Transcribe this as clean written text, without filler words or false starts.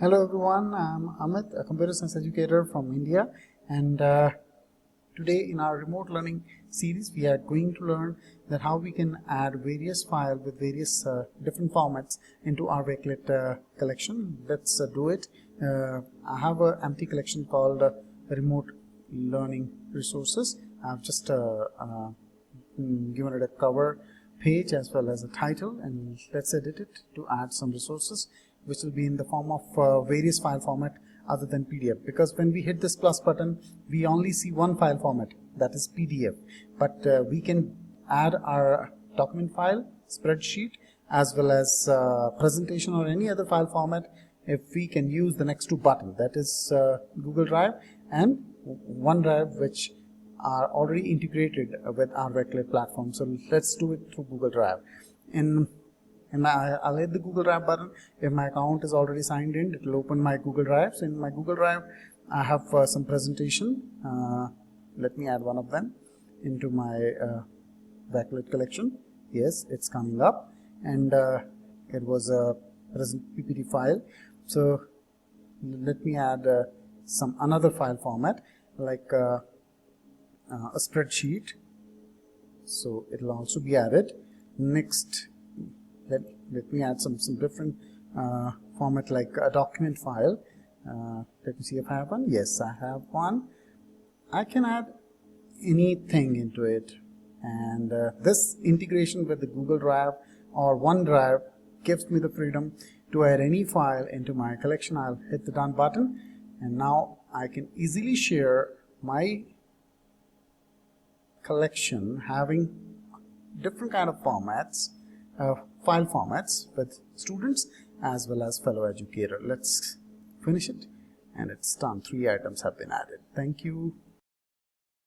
Hello everyone, I'm Amit, a computer science educator from India, and today in our remote learning series we are going to learn that how we can add various files with various different formats into our Wakelet collection. Let's do it. I have an empty collection called remote learning resources. I've just given it a cover page as well as a title, and let's edit it to add some resources which will be in the form of various file format other than PDF, because when we hit this plus button we only see one file format, that is PDF, but we can add our document file, spreadsheet, as well as presentation or any other file format if we can use the next two buttons, that is Google Drive and OneDrive, which are already integrated with our Wakelet platform. So let's do it through Google Drive. I'll hit the Google Drive button. If my account is already signed in, it will open my Google Drive. So in my Google Drive, I have some presentation. Let me add one of them into my Wakelet collection. Yes, it's coming up, and it was a present PPT file. So let me add some another file format like a spreadsheet. So it will also be added. Next, let me add some different format like a document file. Let me see if I have one. Yes, I have one. I can add anything into it, and this integration with the Google Drive or OneDrive gives me the freedom to add any file into my collection. I'll hit the done button, and now I can easily share my collection having different kind of formats, file formats, with students as well as fellow educator. Let's finish it, and it's done. 3 items have been added. Thank you.